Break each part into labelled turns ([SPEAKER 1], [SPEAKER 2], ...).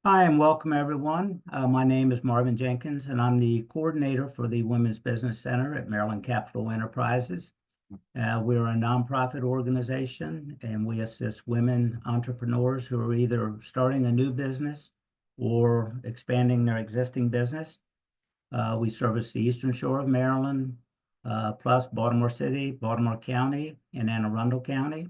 [SPEAKER 1] Hi, and welcome everyone. My name is Marvin Jenkins, and I'm the coordinator for the Women's Business Center at Maryland Capital Enterprises. We're a nonprofit organization, and we assist women entrepreneurs who are either starting a new business or expanding their existing business. We service the Eastern Shore of Maryland, plus Baltimore City, Baltimore County, and Anne Arundel County.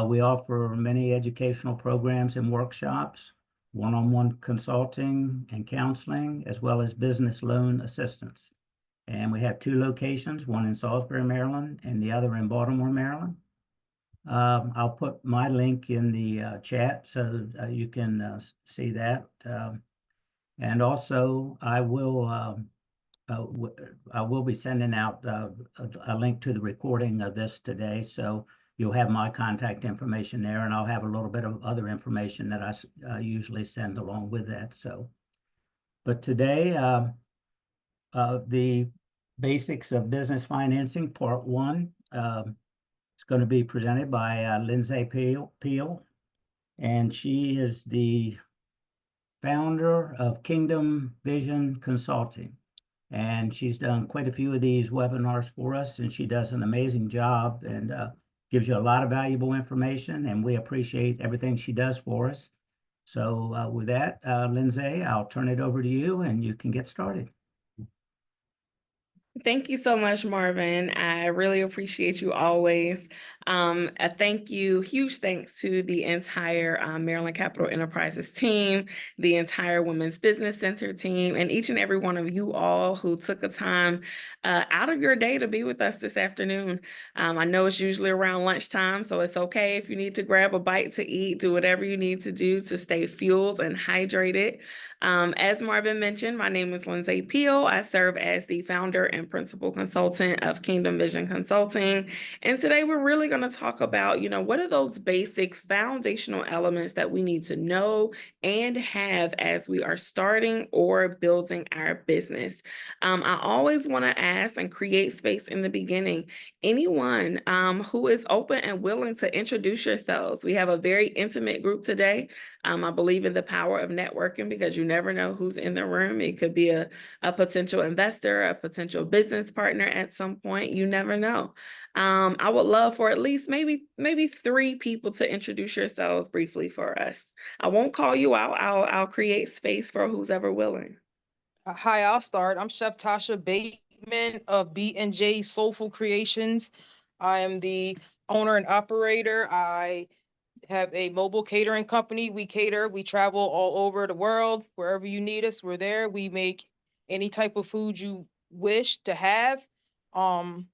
[SPEAKER 1] We offer many educational programs and workshops, one-on-one consulting and counseling, as well as business loan assistance. And we have two locations, one in Salisbury, Maryland, and the other in Baltimore, Maryland. I'll put my link in the chat so you can see that. And also, I will be sending out a link to the recording of this today. So you'll have my contact information there, and I'll have a little bit of other information that I usually send along with that. But today, the basics of business financing, part one, is going to be presented by Lindsay Peel, and she is the founder of Kingdom Vision Consulting. And she's done quite a few of these webinars for us, and she does an amazing job and gives you a lot of valuable information, and we appreciate everything she does for us. So with that, Lindsay, I'll turn it over to you, and you can get started.
[SPEAKER 2] Thank you so much, Marvin. I really appreciate you always. A thank you, huge thanks to the entire Maryland Capital Enterprises team, the entire Women's Business Center team, and each and every one of you all who took the time out of your day to be with us this afternoon. I know it's usually around lunchtime, so it's okay if you need to grab a bite to eat, do whatever you need to do to stay fueled and hydrated. As Marvin mentioned, my name is Lindsay Peel. I serve as the founder and principal consultant of Kingdom Vision Consulting. And today we're really going to talk about, what are those basic foundational elements that we need to know and have as we are starting or building our business. I always want to ask and create space in the beginning, anyone who is open and willing to introduce yourselves. We have a very intimate group today. I believe in the power of networking because you never know who's in the room. It could be a potential investor, a potential business partner at some point. You never know. I would love for at least maybe 3 people to introduce yourselves briefly for us. I won't call you out. I'll create space for who's ever willing.
[SPEAKER 3] Hi, I'll start. I'm Chef Tasha Bateman of B&J Soulful Creations. I am the owner and operator. I have a mobile catering company. We cater, we travel all over the world. Wherever you need us, we're there. We make any type of food you wish to have.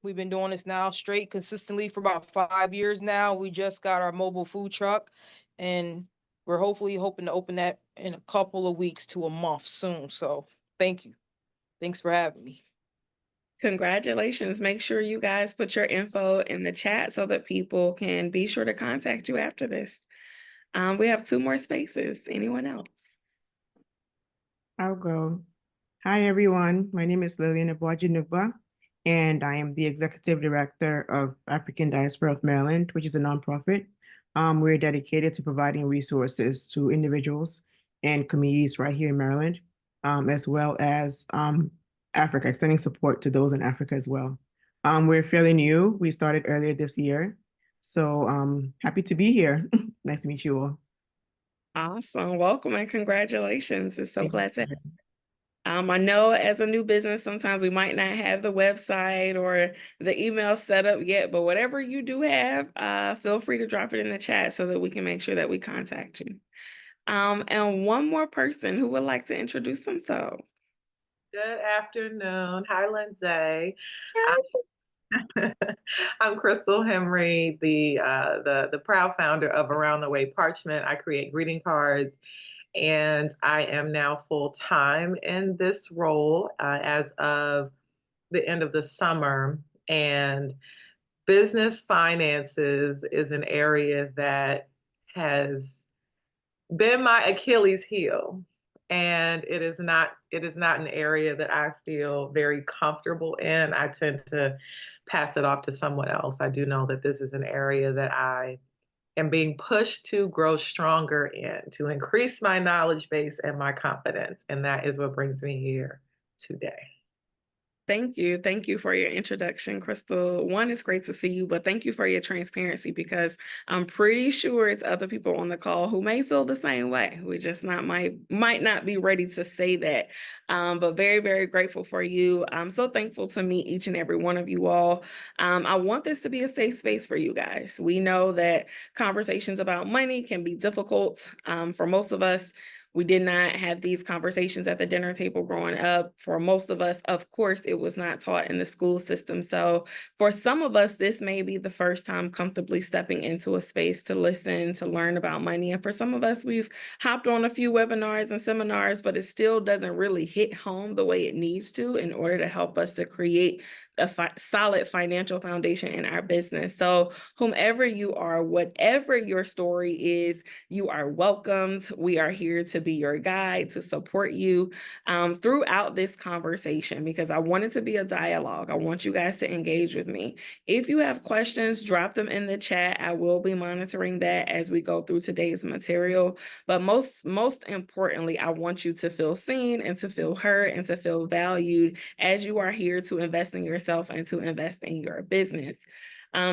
[SPEAKER 3] We've been doing this now straight consistently for about 5 years now. We just got our mobile food truck, and we're hoping to open that in a couple of weeks to a month soon. So thank you. Thanks for having me.
[SPEAKER 2] Congratulations. Make sure you guys put your info in the chat so that people can be sure to contact you after this. We have 2 more spaces. Anyone else?
[SPEAKER 4] I'll go. Hi, everyone. My name is Lillian Abuaji-Nugba, and I am the Executive Director of African Diaspora of Maryland, which is a nonprofit. We're dedicated to providing resources to individuals and communities right here in Maryland, as well as Africa, extending support to those in Africa as well. We're fairly new. We started earlier this year. So happy to be here. Nice to meet you all.
[SPEAKER 2] Awesome. Welcome and congratulations. It's so glad to have you. I know as a new business, sometimes we might not have the website or the email set up yet, but whatever you do have, feel free to drop it in the chat so that we can make sure that we contact you. And one more person who would like to introduce themselves.
[SPEAKER 5] Good afternoon. Hi, Lindsay. I'm Crystal Henry, the proud founder of Around the Way Parchment. I create greeting cards, and I am now full-time in this role as of the end of the summer. And business finances is an area that has been my Achilles heel. And it is not an area that I feel very comfortable in. I tend to pass it off to someone else. I do know that this is an area that I am being pushed to grow stronger in, to increase my knowledge base and my confidence. And that is what brings me here today.
[SPEAKER 2] Thank you. Thank you for your introduction, Crystal. One, it's great to see you, but thank you for your transparency, because I'm pretty sure it's other people on the call who may feel the same way. We just might not be ready to say that. But very, very grateful for you. I'm so thankful to meet each and every one of you all. I want this to be a safe space for you guys. We know that conversations about money can be difficult for most of us. We did not have these conversations at the dinner table growing up. For most of us, of course, it was not taught in the school system. So for some of us, this may be the first time comfortably stepping into a space to listen, to learn about money. And for some of us, we've hopped on a few webinars and seminars, but it still doesn't really hit home the way it needs to in order to help us to create a solid financial foundation in our business. So whomever you are, whatever your story is, you are welcomed. We are here to be your guide, to support you throughout this conversation, because I want it to be a dialogue. I want you guys to engage with me. If you have questions, drop them in the chat. I will be monitoring that as we go through today's material. But most importantly, I want you to feel seen and to feel heard and to feel valued as you are here to invest in yourself and to invest in your business.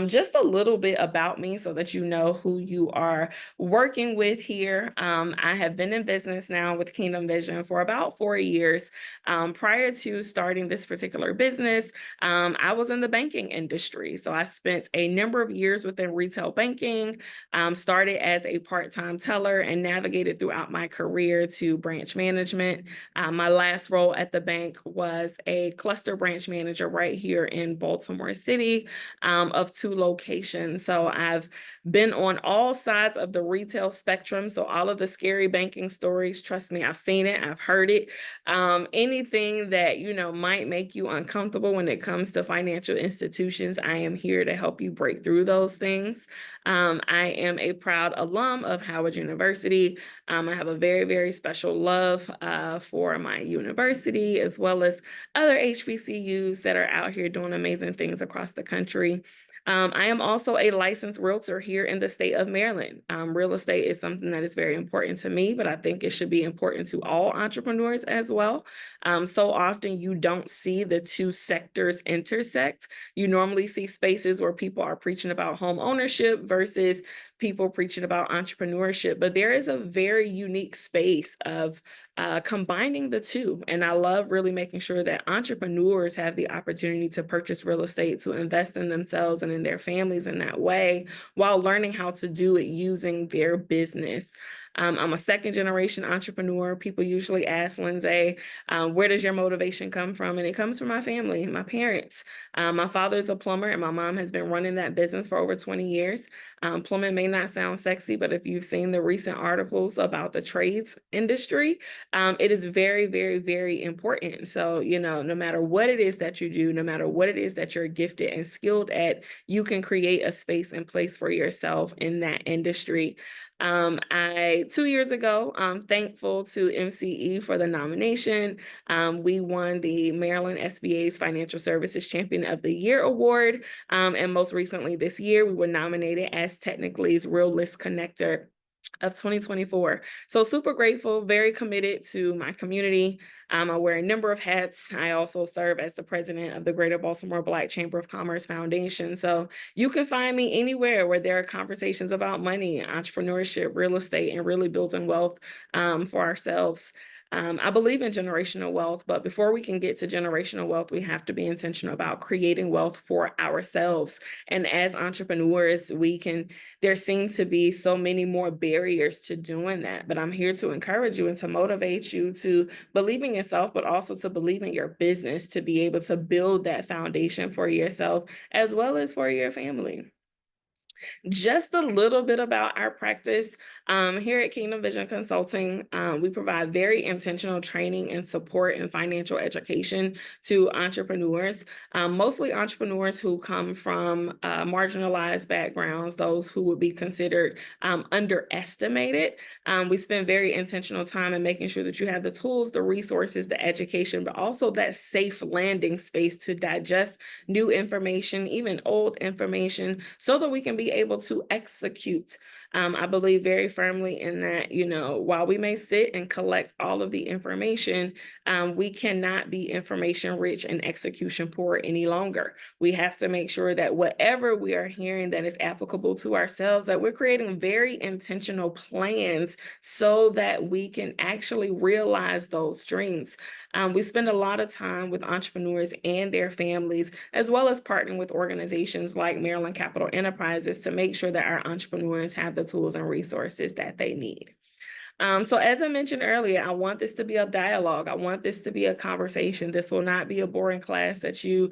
[SPEAKER 2] Just a little bit about me so that you know who you are working with here. I have been in business now with Kingdom Vision for about 4 years. Prior to starting this particular business, I was in the banking industry. So I spent a number of years within retail banking, started as a part-time teller and navigated throughout my career to branch management. My last role at the bank was a cluster branch manager right here in Baltimore City, of 2 locations. So I've been on all sides of the retail spectrum. So all of the scary banking stories, trust me, I've seen it, I've heard it. Anything that, might make you uncomfortable when it comes to financial institutions, I am here to help you break through those things. I am a proud alum of Howard University. I have a very, very special love for my university, as well as other HBCUs that are out here doing amazing things across the country. I am also a licensed realtor here in the state of Maryland. Real estate is something that is very important to me, but I think it should be important to all entrepreneurs as well. So often you don't see the 2 sectors intersect. You normally see spaces where people are preaching about home ownership versus people preaching about entrepreneurship, but there is a very unique space of combining the 2. And I love really making sure that entrepreneurs have the opportunity to purchase real estate, to invest in themselves and in their families in that way, while learning how to do it using their business. I'm a 2nd-generation entrepreneur. People usually ask, Lindsay, where does your motivation come from? And it comes from my family, my parents. My father is a plumber, and my mom has been running that business for over 20 years. Plumbing may not sound sexy, but if you've seen the recent articles about the trades industry, it is very, very, very important. So, no matter what it is that you do, no matter what it is that you're gifted and skilled at, you can create a space and place for yourself in that industry. 2 years ago, I'm thankful to MCE for the nomination. We won the Maryland SBA's Financial Services Champion of the Year award. And most recently this year, we were nominated as Technically's Real List Connector of 2024. So super grateful, very committed to my community. I wear a number of hats. I also serve as the president of the Greater Baltimore Black Chamber of Commerce Foundation. So you can find me anywhere where there are conversations about money, entrepreneurship, real estate, and really building wealth for ourselves. I believe in generational wealth, but before we can get to generational wealth, we have to be intentional about creating wealth for ourselves. And as entrepreneurs, there seem to be so many more barriers to doing that, but I'm here to encourage you and to motivate you to believe in yourself, but also to believe in your business, to be able to build that foundation for yourself as well as for your family. Just a little bit about our practice. Here at Kingdom Vision Consulting, we provide very intentional training and support and financial education to entrepreneurs, mostly entrepreneurs who come from marginalized backgrounds, those who would be considered underestimated. We spend very intentional time in making sure that you have the tools, the resources, the education, but also that safe landing space to digest new information, even old information, so that we can be able to execute. I believe very firmly in that, you know, while we may sit and collect all of the information, we cannot be information rich and execution poor any longer. We have to make sure that whatever we are hearing that is applicable to ourselves, that we're creating very intentional plans so that we can actually realize those dreams. We spend a lot of time with entrepreneurs and their families, as well as partnering with organizations like Maryland Capital Enterprises to make sure that our entrepreneurs have the tools and resources that they need. So as I mentioned earlier, I want this to be a dialogue. I want this to be a conversation. This will not be a boring class that you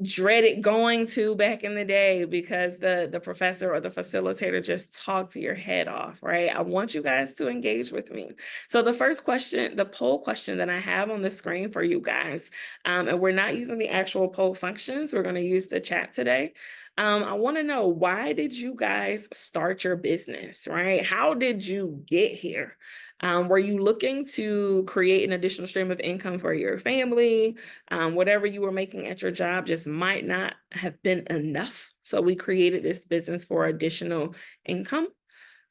[SPEAKER 2] dreaded going to back in the day because the professor or the facilitator just talked your head off, right? I want you guys to engage with me. So the first question, the poll question that I have on the screen for you guys, and we're not using the actual poll functions, we're going to use the chat today. I want to know, why did you guys start your business, right? How did you get here? Were you looking to create an additional stream of income for your family? Whatever you were making at your job just might not have been enough. So we created this business for additional income.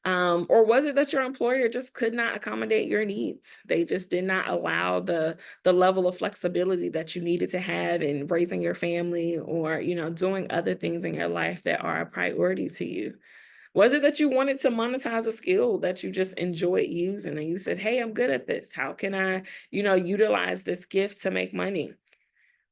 [SPEAKER 2] Or was it that your employer just could not accommodate your needs? They just did not allow the level of flexibility that you needed to have in raising your family, or, you know, doing other things in your life that are a priority to you? Was it that you wanted to monetize a skill that you just enjoyed using and you said, hey, I'm good at this. How can I, you know, utilize this gift to make money?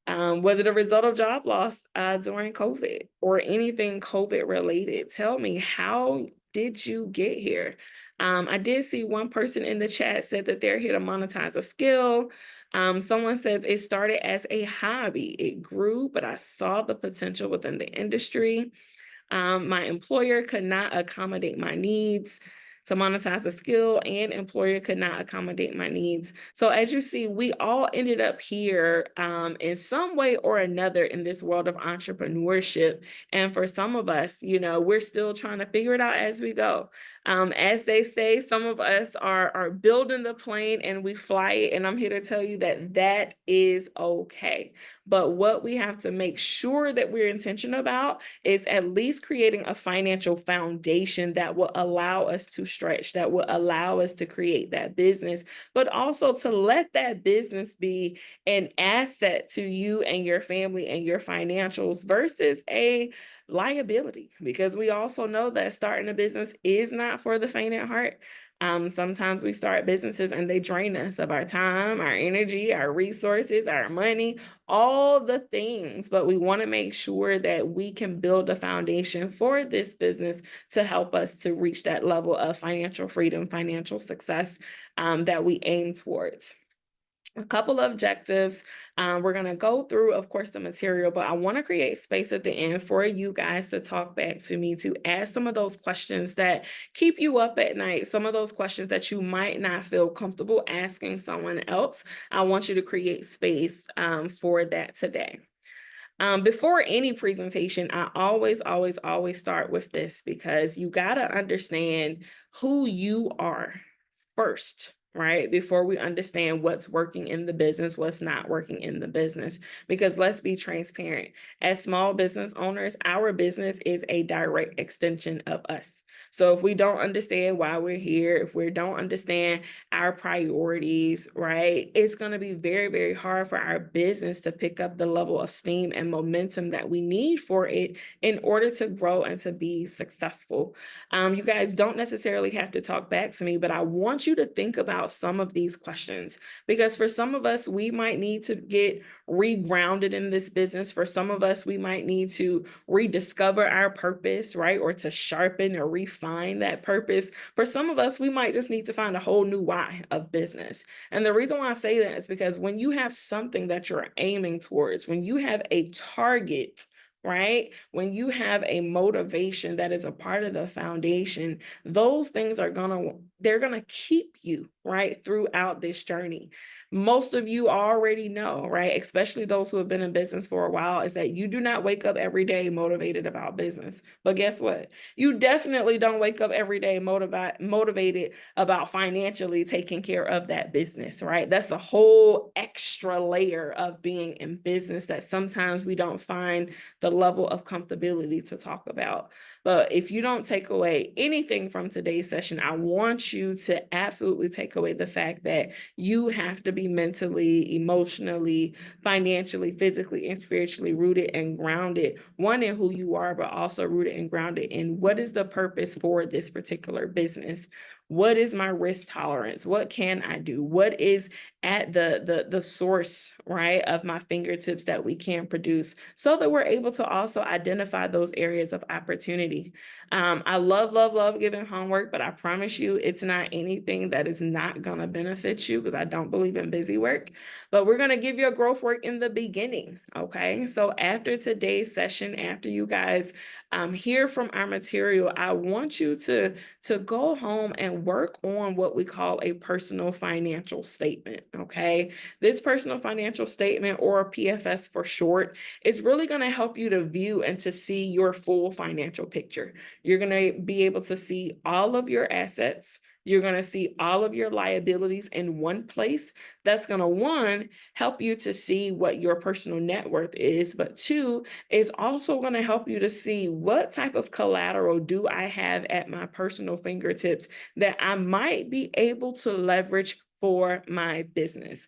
[SPEAKER 2] Was it a result of job loss during COVID or anything COVID related? Tell me, how did you get here? I did see one person in the chat said that they're here to monetize a skill. Someone says it started as a hobby. It grew, but I saw the potential within the industry. My employer could not accommodate my needs to monetize a skill, and employer could not accommodate my needs. So as you see, we all ended up here in some way or another in this world of entrepreneurship. And for some of us, you know, we're still trying to figure it out as we go. As they say, some of us are building the plane and we fly it. And I'm here to tell you that that is okay. But what we have to make sure that we're intentional about is at least creating a financial foundation that will allow us to stretch, that will allow us to create that business, but also to let that business be an asset to you and your family and your financials versus a liability, because we also know that starting a business is not for the faint at heart. Sometimes we start businesses and they drain us of our time, our energy, our resources, our money, all the things, but we want to make sure that we can build a foundation for this business to help us to reach that level of financial freedom, financial success that we aim towards. A couple of objectives. We're going to go through, of course, the material, but I want to create space at the end for you guys to talk back to me, to ask some of those questions that keep you up at night, some of those questions that you might not feel comfortable asking someone else. I want you to create space for that today. Before any presentation, I always start with this, because you got to understand who you are first, right? Before we understand what's working in the business, what's not working in the business. Because let's be transparent. As small business owners, our business is a direct extension of us. So if we don't understand why we're here, if we don't understand our priorities, right, it's going to be very, very hard for our business to pick up the level of steam and momentum that we need for it in order to grow and to be successful. You guys don't necessarily have to talk back to me, but I want you to think about some of these questions, because for some of us, we might need to get regrounded in this business. For some of us, we might need to rediscover our purpose, right? Or to sharpen or refine that purpose. For some of us, we might just need to find a whole new why of business. And the reason why I say that is because when you have something that you're aiming towards, when you have a target, right? When you have a motivation that is a part of the foundation, those things are they're gonna keep you, right, throughout this journey. Most of you already know, right, especially those who have been in business for a while, is that you do not wake up every day motivated about business. But guess what? You definitely don't wake up every day motivated about financially taking care of that business, right? That's a whole extra layer of being in business that sometimes we don't find the level of comfortability to talk about. But if you don't take away anything from today's session, I want you to absolutely take away the fact that you have to be mentally, emotionally, financially, physically, and spiritually rooted and grounded, one in who you are, but also rooted and grounded in what is the purpose for this particular business. What is my risk tolerance? What can I do? What is at the source, right, of my fingertips that we can produce, so that we're able to also identify those areas of opportunity. I love giving homework, but I promise you it's not anything that is not gonna benefit you, because I don't believe in busy work. But we're gonna give you a growth work in the beginning, okay? So after today's session, after you guys hear from our material, I want you to go home and work on what we call a personal financial statement, okay? This personal financial statement, or PFS for short, is really going to help you to view and to see your full financial picture. You're going to be able to see all of your assets. You're going to see all of your liabilities in one place. That's going to, one, help you to see what your personal net worth is, but two, is also going to help you to see what type of collateral do I have at my personal fingertips that I might be able to leverage for my business.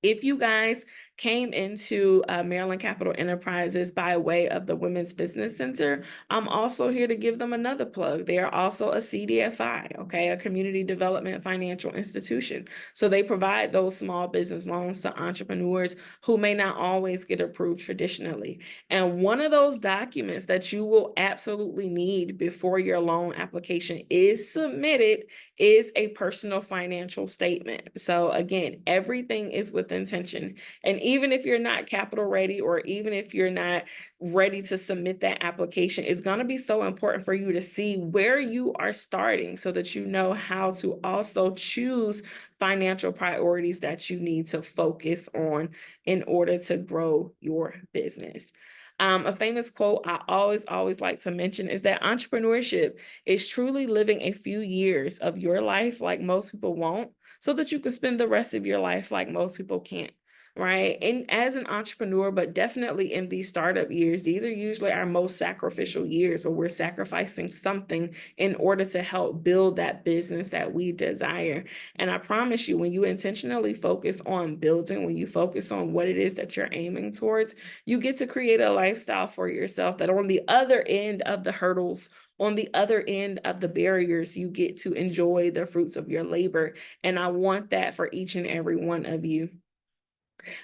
[SPEAKER 2] If you guys came into Maryland Capital Enterprises by way of the Women's Business Center, I'm also here to give them another plug. They are also a CDFI, okay, a Community Development Financial Institution. So they provide those small business loans to entrepreneurs who may not always get approved traditionally. And one of those documents that you will absolutely need before your loan application is submitted is a personal financial statement. So again, everything is with intention. And even if you're not capital ready, or even if you're not ready to submit that application, it's going to be so important for you to see where you are starting, so that you know how to also choose financial priorities that you need to focus on in order to grow your business. A famous quote I always like to mention is that entrepreneurship is truly living a few years of your life like most people won't, so that you can spend the rest of your life like most people can't, right? And as an entrepreneur, but definitely in these startup years, these are usually our most sacrificial years, where we're sacrificing something in order to help build that business that we desire. And I promise you, when you intentionally focus on building, when you focus on what it is that you're aiming towards, you get to create a lifestyle for yourself that on the other end of the hurdles, on the other end of the barriers, you get to enjoy the fruits of your labor. And I want that for each and every one of you.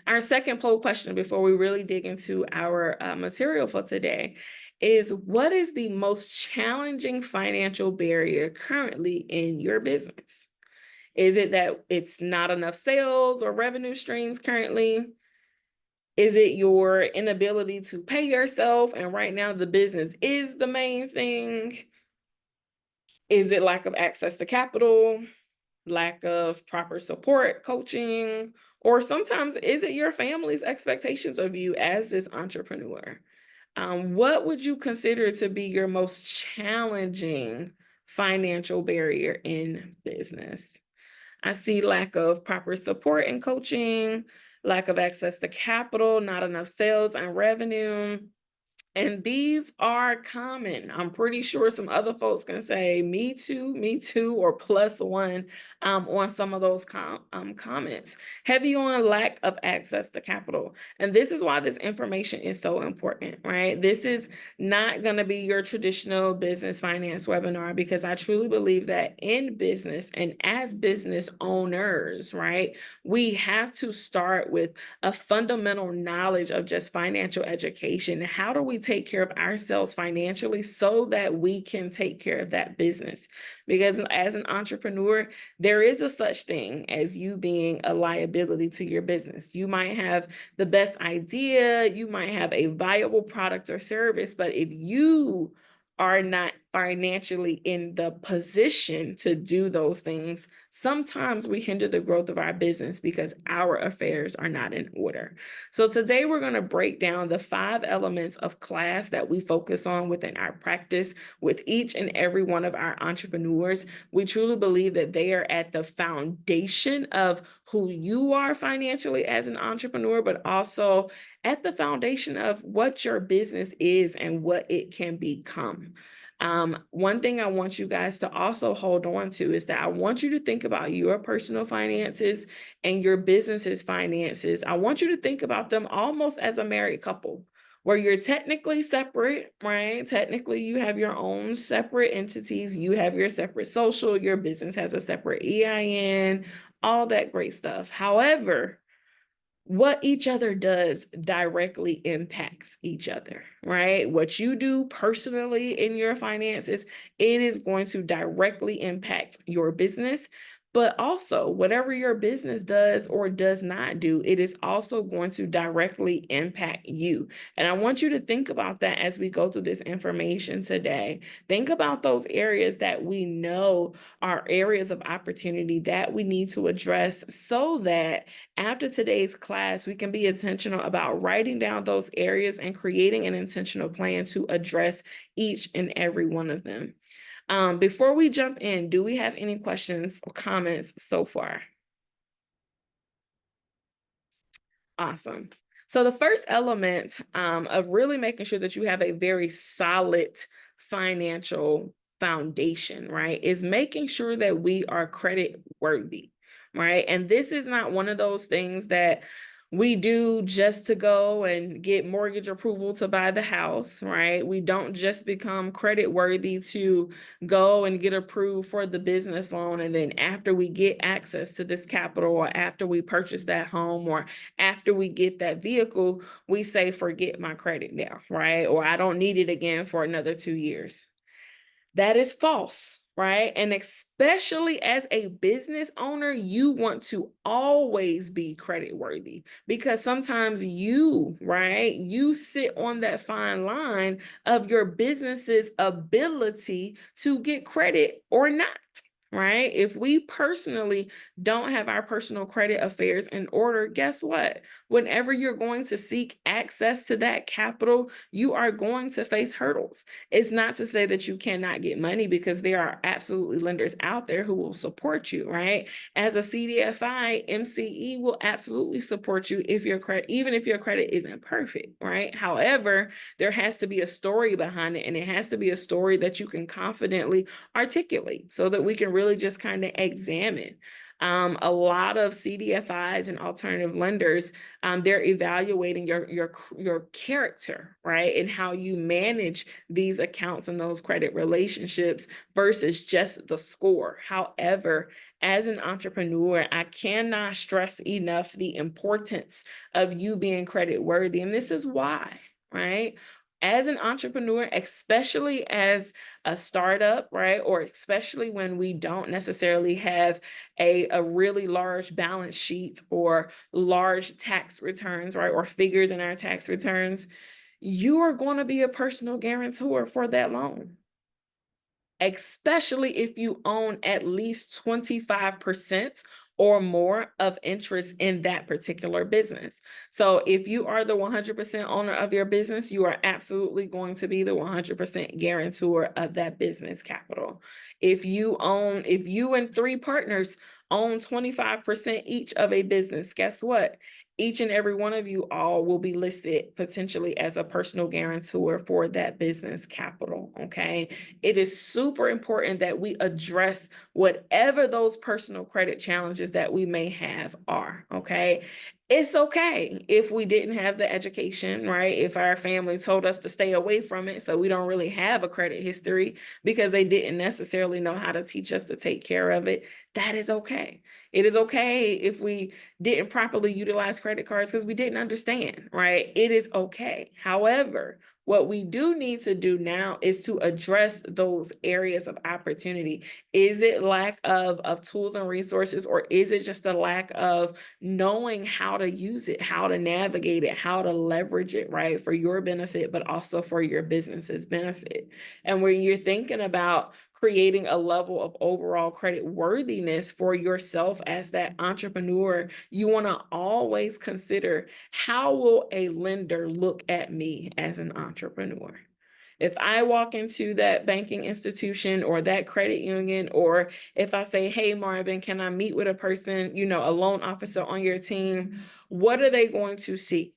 [SPEAKER 2] Our second poll question, before we really dig into our material for today, is what is the most challenging financial barrier currently in your business? Is it that it's not enough sales or revenue streams currently? Is it your inability to pay yourself, and right now the business is the main thing? Is it lack of access to capital, lack of proper support, coaching, or sometimes is it your family's expectations of you as this entrepreneur? What would you consider to be your most challenging financial barrier in business? I see lack of proper support and coaching, lack of access to capital, not enough sales and revenue. And these are common. I'm pretty sure some other folks can say me too, or +1 on some of those comments. Heavy on lack of access to capital. And this is why this information is so important, right? This is not going to be your traditional business finance webinar, because I truly believe that in business and as business owners, right, we have to start with a fundamental knowledge of just financial education. How do we take care of ourselves financially so that we can take care of that business? Because as an entrepreneur, there is a such thing as you being a liability to your business. You might have the best idea, you might have a viable product or service, but if you are not financially in the position to do those things, sometimes we hinder the growth of our business because our affairs are not in order. So today we're going to break down the 5 elements of class that we focus on within our practice with each and every one of our entrepreneurs. We truly believe that they are at the foundation of who you are financially as an entrepreneur, but also at the foundation of what your business is and what it can become. One thing I want you guys to also hold on to is that I want you to think about your personal finances and your business's finances. I want you to think about them almost as a married couple, where you're technically separate, right? Technically, you have your own separate entities. You have your separate social, your business has a separate EIN, all that great stuff. However, what each other does directly impacts each other, right? What you do personally in your finances, it is going to directly impact your business. But also, whatever your business does or does not do, it is also going to directly impact you. And I want you to think about that as we go through this information today. Think about those areas that we know are areas of opportunity that we need to address so that after today's class, we can be intentional about writing down those areas and creating an intentional plan to address each and every one of them. Before we jump in, do we have any questions or comments so far? Awesome. So the first element of really making sure that you have a very solid financial foundation, right, is making sure that we are credit worthy, right? And this is not one of those things that we do just to go and get mortgage approval to buy the house, right? We don't just become credit worthy to go and get approved for the business loan. And then after we get access to this capital, or after we purchase that home, or after we get that vehicle, we say, forget my credit now, right? Or I don't need it again for another 2 years. That is false, right? And especially as a business owner, you want to always be credit worthy, because sometimes you, right, you sit on that fine line of your business's ability to get credit or not. Right? If we personally don't have our personal credit affairs in order, guess what? Whenever you're going to seek access to that capital, you are going to face hurdles. It's not to say that you cannot get money, because there are absolutely lenders out there who will support you, right? As a CDFI, MCE will absolutely support you if your credit, even if your credit isn't perfect, right? However, there has to be a story behind it, and it has to be a story that you can confidently articulate so that we can really just kind of examine. A lot of CDFIs and alternative lenders, they're evaluating your character, right? And how you manage these accounts and those credit relationships versus just the score. However, as an entrepreneur, I cannot stress enough the importance of you being credit worthy. And this is why, right? As an entrepreneur, especially as a startup, right? Or especially when we don't necessarily have a really large balance sheet or large tax returns, right? Or figures in our tax returns, you are going to be a personal guarantor for that loan, especially if you own at least 25% or more of interest in that particular business. So if you are the 100% owner of your business, you are absolutely going to be the 100% guarantor of that business capital. If you and 3 partners own 25% each of a business, guess what? Each and every one of you all will be listed potentially as a personal guarantor for that business capital, okay? It is super important that we address whatever those personal credit challenges that we may have are, okay? It's okay if we didn't have the education, right? If our family told us to stay away from it, so we don't really have a credit history because they didn't necessarily know how to teach us to take care of it, that is okay. It is okay if we didn't properly utilize credit cards because we didn't understand, right? It is okay. However, What we do need to do now is to address those areas of opportunity. Is it lack of tools and resources, or is it just a lack of knowing how to use it, how to navigate it, how to leverage it, right, for your benefit, but also for your business's benefit? And when you're thinking about creating a level of overall credit worthiness for yourself as that entrepreneur, you want to always consider, how will a lender look at me as an entrepreneur? If I walk into that banking institution or that credit union, or if I say, hey, Marvin, can I meet with a person, you know, a loan officer on your team, what are they going to see?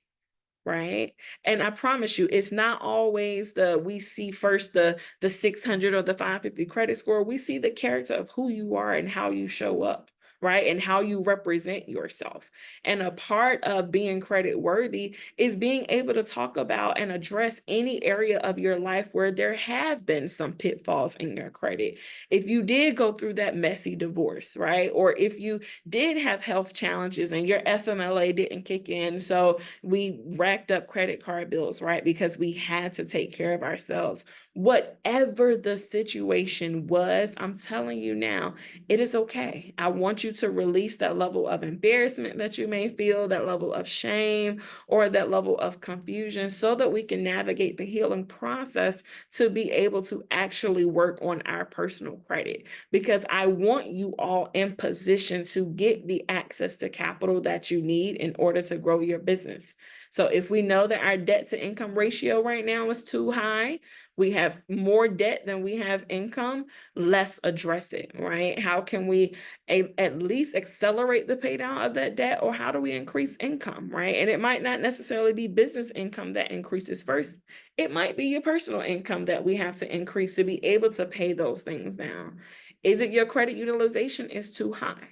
[SPEAKER 2] Right. And I promise you, it's not always we see first the 600 or the 550 credit score. We see the character of who you are and how you show up, right? And how you represent yourself. And a part of being credit worthy is being able to talk about and address any area of your life where there have been some pitfalls in your credit. If you did go through that messy divorce, right? Or if you did have health challenges and your FMLA didn't kick in, so we racked up credit card bills, right? Because we had to take care of ourselves. Whatever the situation was, I'm telling you now, it is okay. I want you to release that level of embarrassment that you may feel, that level of shame, or that level of confusion, so that we can navigate the healing process to be able to actually work on our personal credit. Because I want you all in position to get the access to capital that you need in order to grow your business. So if we know that our debt to income ratio right now is too high, we have more debt than we have income, let's address it, right? How can we at least accelerate the pay down of that debt, or how do we increase income, right? And it might not necessarily be business income that increases first. It might be your personal income that we have to increase to be able to pay those things down. Is it your credit utilization is too high?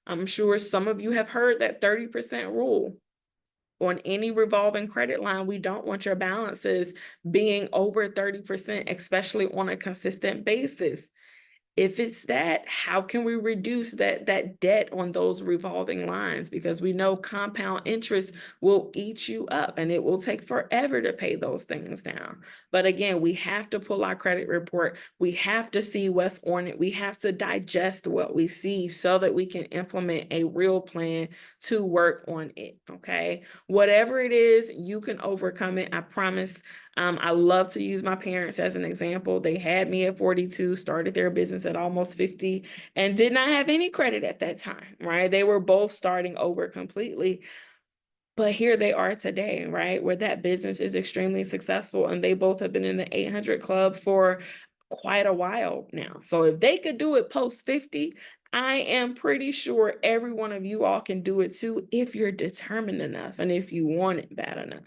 [SPEAKER 2] I'm sure some of you have heard that 30% rule. On any revolving credit line, we don't want your balances being over 30%, especially on a consistent basis. If it's that, how can we reduce that debt on those revolving lines? Because we know compound interest will eat you up, and it will take forever to pay those things down. But again, we have to pull our credit report. We have to see what's on it. We have to digest what we see so that we can implement a real plan to work on it, okay? Whatever it is, you can overcome it. I promise. I love to use my parents as an example. They had me at 42, started their business at almost 50, and did not have any credit at that time, right? They were both starting over completely. But here they are today, right? Where that business is extremely successful, and they both have been in the 800 club for quite a while now. So if they could do it post 50, I am pretty sure every one of you all can do it too, if you're determined enough and if you want it bad enough.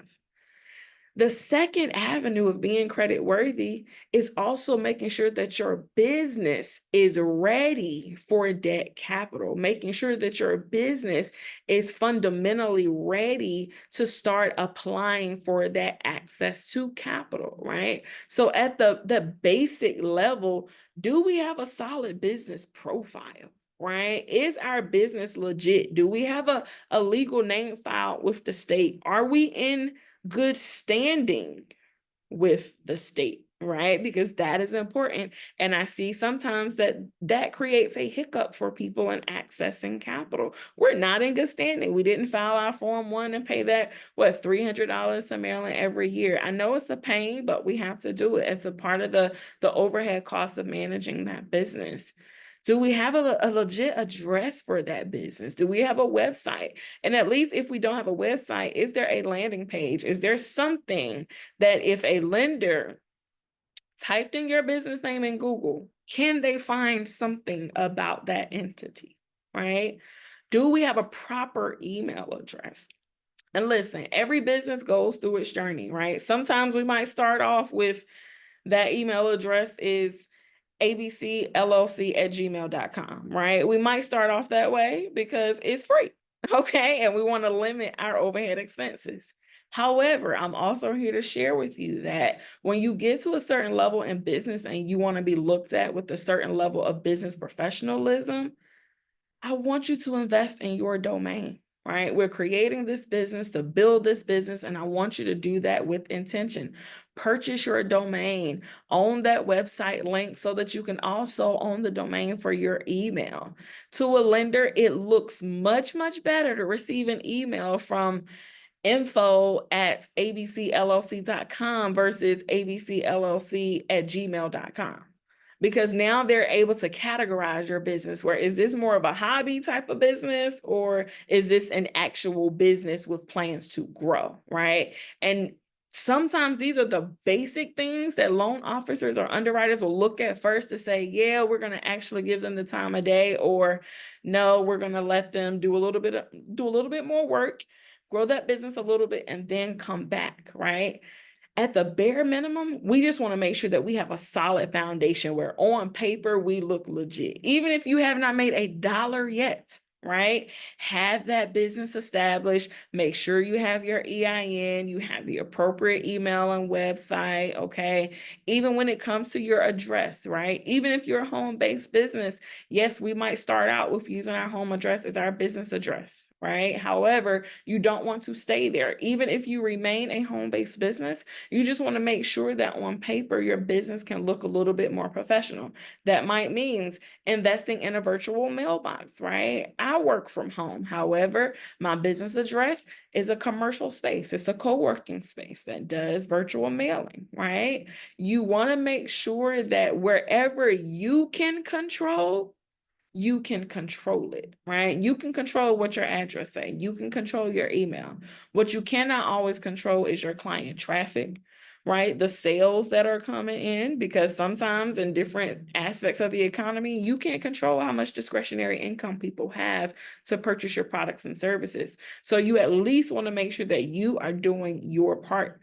[SPEAKER 2] The second avenue of being credit worthy is also making sure that your business is ready for debt capital, making sure that your business is fundamentally ready to start applying for that access to capital, right? So at the basic level, do we have a solid business profile? Right? Is our business legit? Do we have a legal name filed with the state? Are we in good standing with the state, right? Because that is important. And I see sometimes that creates a hiccup for people in accessing capital. We're not in good standing. We didn't file our Form 1 and pay that, $300 to Maryland every year. I know it's a pain, but we have to do it. It's a part of the overhead cost of managing that business. Do we have a legit address for that business? Do we have a website? And at least if we don't have a website, is there a landing page? Is there something that if a lender typed in your business name in Google, can they find something about that entity, right? Do we have a proper email address? And listen, every business goes through its journey, right? Sometimes we might start off with that email address is abcllc@gmail.com, right? We might start off that way because it's free, okay? And we want to limit our overhead expenses. However, I'm also here to share with you that when you get to a certain level in business and you want to be looked at with a certain level of business professionalism, I want you to invest in your domain, right? We're creating this business to build this business, and I want you to do that with intention. purchase your domain, own that website link so that you can also own the domain for your email. To a lender, it looks much, much better to receive an email from info@abcllc.com versus abcllc@gmail.com. Because now they're able to categorize your business. Where is this more of a hobby type of business, or is this an actual business with plans to grow, right? And sometimes these are the basic things that loan officers or underwriters will look at first to say, yeah, we're going to actually give them the time of day, or no, we're going to let them do a little bit more work, grow that business a little bit, and then come back, right? At the bare minimum, we just want to make sure that we have a solid foundation where on paper we look legit. Even if you have not made $1 yet, right? Have that business established. Make sure you have your EIN, you have the appropriate email and website, okay? Even when it comes to your address, right? Even if you're a home-based business, yes, we might start out with using our home address as our business address, right? However, you don't want to stay there. Even if you remain a home-based business, you just want to make sure that on paper, your business can look a little bit more professional. That might mean investing in a virtual mailbox, right? I work from home. However, my business address is a commercial space. It's a co-working space that does virtual mailing, right? You want to make sure that wherever you can control, you can control it, right? You can control what your address say. You can control your email. What you cannot always control is your client traffic, right? The sales that are coming in, because sometimes in different aspects of the economy, you can't control how much discretionary income people have to purchase your products and services. So you at least want to make sure that you are doing your part.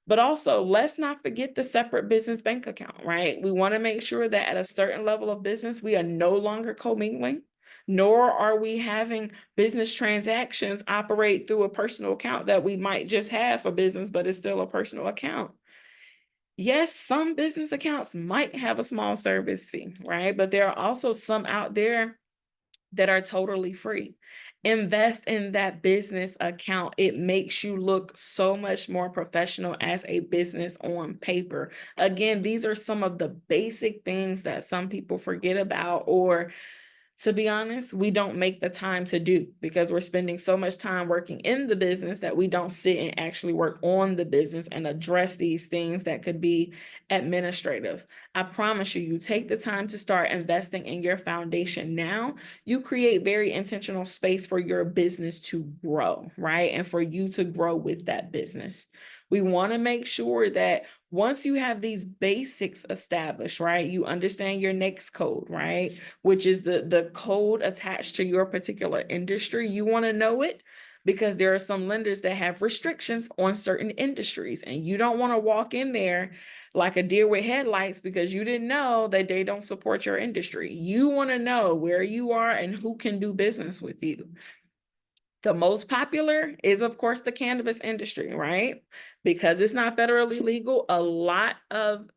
[SPEAKER 2] But also, let's not forget the separate business bank account, right? We want to make sure that at a certain level of business, we are no longer commingling, nor are we having business transactions operate through a personal account that we might just have for business, but it's still a personal account. Yes, some business accounts might have a small service fee, right? But there are also some out there that are totally free. Invest in that business account. It makes you look so much more professional as a business on paper. Again, these are some of the basic things that some people forget about, or to be honest, we don't make the time to do because we're spending so much time working in the business that we don't sit and actually work on the business and address these things that could be administrative. I promise you, you take the time to start investing in your foundation now, you create very intentional space for your business to grow, right? And for you to grow with that business. We want to make sure that once you have these basics established, right, you understand your NAICS code, right, which is the code attached to your particular industry. You want to know it because there are some lenders that have restrictions on certain industries, and you don't want to walk in there like a deer with headlights because you didn't know that they don't support your industry. You want to know where you are and who can do business with you. The most popular is, of course, the cannabis industry, right? Because it's not federally legal, a lot of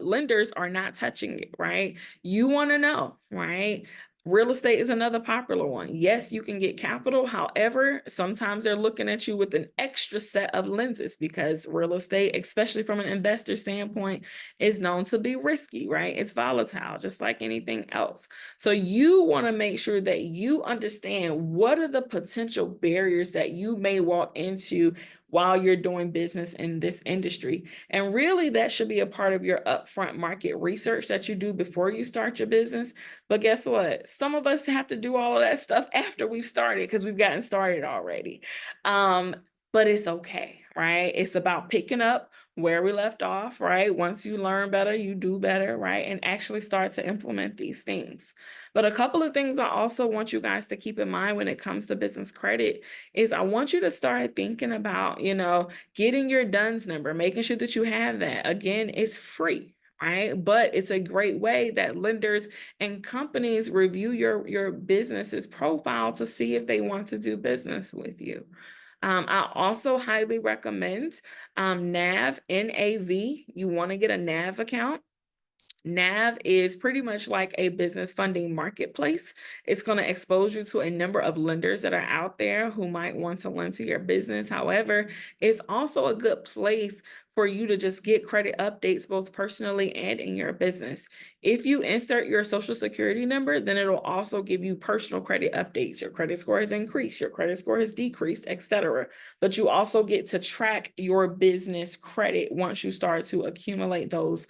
[SPEAKER 2] lenders are not touching it, right? You want to know, right? Real estate is another popular one. Yes, you can get capital. However, sometimes they're looking at you with an extra set of lenses because real estate, especially from an investor standpoint, is known to be risky, right? It's volatile, just like anything else. So you want to make sure that you understand what are the potential barriers that you may walk into while you're doing business in this industry. And really, that should be a part of your upfront market research that you do before you start your business. But guess what? Some of us have to do all of that stuff after we've started because we've gotten started already. But it's okay, right? It's about picking up where we left off, right? Once you learn better, you do better, right? And actually start to implement these things. But a couple of things I also want you guys to keep in mind when it comes to business credit is I want you to start thinking about, getting your DUNS number, making sure that you have that. Again, it's free, right? But it's a great way that lenders and companies review your business's profile to see if they want to do business with you. I also highly recommend NAV, N-A-V. You want to get a NAV account. NAV is pretty much like a business funding marketplace. It's going to expose you to a number of lenders that are out there who might want to lend to your business. However, it's also a good place for you to just get credit updates both personally and in your business. If you insert your social security number, then it'll also give you personal credit updates. Your credit score has increased, your credit score has decreased, etc. But you also get to track your business credit once you start to accumulate those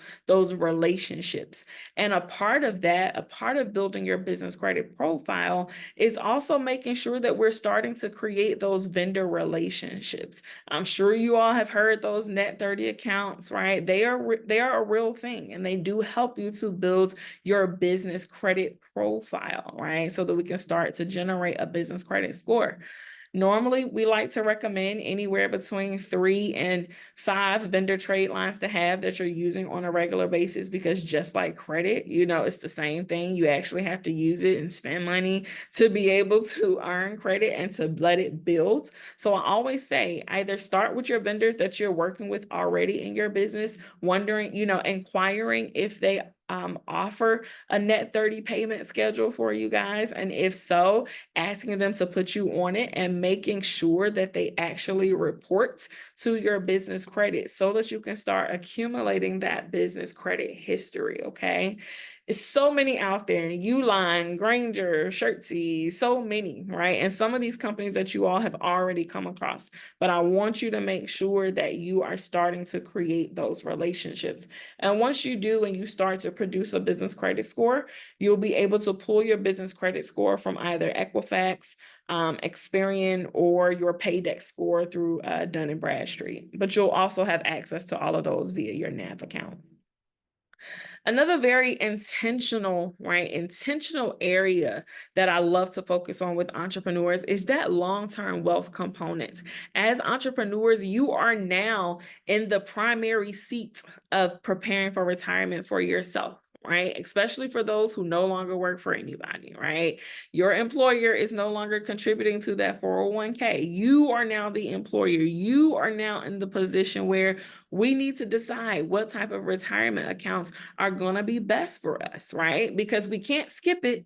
[SPEAKER 2] relationships. And a part of that, a part of building your business credit profile is also making sure that we're starting to create those vendor relationships. I'm sure you all have heard those net 30 accounts, right? They are a real thing, and they do help you to build your business credit profile, right? So that we can start to generate a business credit score. Normally, we like to recommend anywhere between 3 and 5 vendor trade lines to have that you're using on a regular basis, because just like credit, it's the same thing. You actually have to use it and spend money to be able to earn credit and to let it build. So I always say either start with your vendors that you're working with already in your business, wondering, inquiring if they offer a net 30 payment schedule for you guys. And if so, asking them to put you on it and making sure that they actually report to your business credit so that you can start accumulating that business credit history, okay? It's so many out there, Uline, Granger, Shirtsy, so many, right? And some of these companies that you all have already come across, but I want you to make sure that you are starting to create those relationships. And once you do, and you start to produce a business credit score, you'll be able to pull your business credit score from either Equifax, Experian, or your Paydex score through Dun & Bradstreet. But you'll also have access to all of those via your NAV account. Another very intentional area that I love to focus on with entrepreneurs is that long-term wealth component. As entrepreneurs, you are now in the primary seat of preparing for retirement for yourself, right? Especially for those who no longer work for anybody, right? Your employer is no longer contributing to that 401k. You are now the employer. You are now in the position where we need to decide what type of retirement accounts are going to be best for us, right? Because we can't skip it.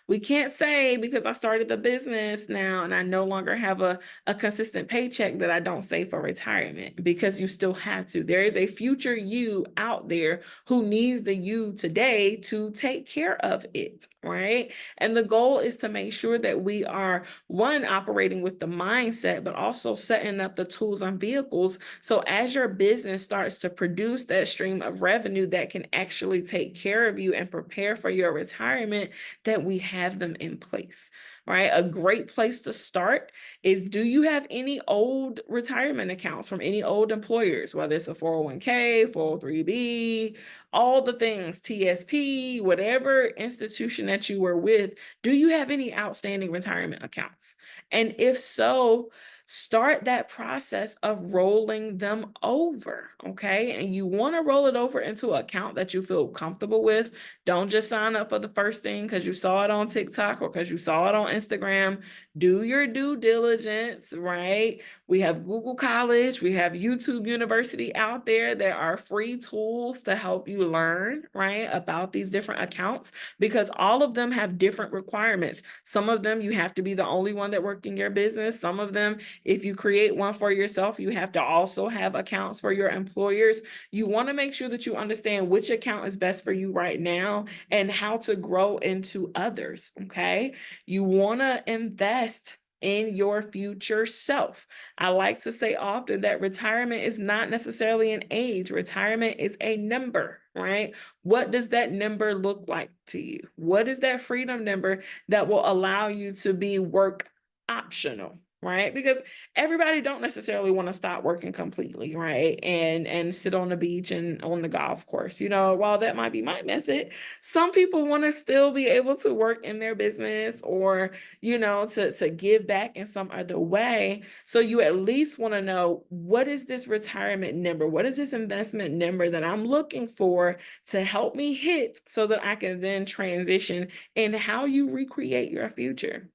[SPEAKER 2] We can't say, because I started the business now and I no longer have a consistent paycheck, that I don't save for retirement, because you still have to. There is a future you out there who needs the you today to take care of it, right? And the goal is to make sure that we are, one, operating with the mindset, but also setting up the tools and vehicles. So as your business starts to produce that stream of revenue that can actually take care of you and prepare for your retirement, that we have them in place, right? A great place to start is, do you have any old retirement accounts from any old employers, whether it's a 401k, 403b, all the things, TSP, whatever institution that you were with, do you have any outstanding retirement accounts? And if so, start that process of rolling them over, okay? And you want to roll it over into an account that you feel comfortable with. Don't just sign up for the first thing because you saw it on TikTok or because you saw it on Instagram. Do your due diligence, right? We have Google College, we have YouTube University out there. There are free tools to help you learn, right, about these different accounts, because all of them have different requirements. Some of them, you have to be the only one that worked in your business. Some of them, if you create one for yourself, you have to also have accounts for your employers. You want to make sure that you understand which account is best for you right now and how to grow into others, okay? You want to invest in your future self. I like to say often that retirement is not necessarily an age. Retirement is a number, right? What does that number look like to you? What is that freedom number that will allow you to be work optional, right? Because everybody don't necessarily want to stop working completely, right? And sit on the beach and on the golf course. While that might be my method, some people want to still be able to work in their business or, to give back in some other way. So you at least want to know, what is this retirement number? What is this investment number that I'm looking for to help me hit so that I can then transition in how you recreate your future?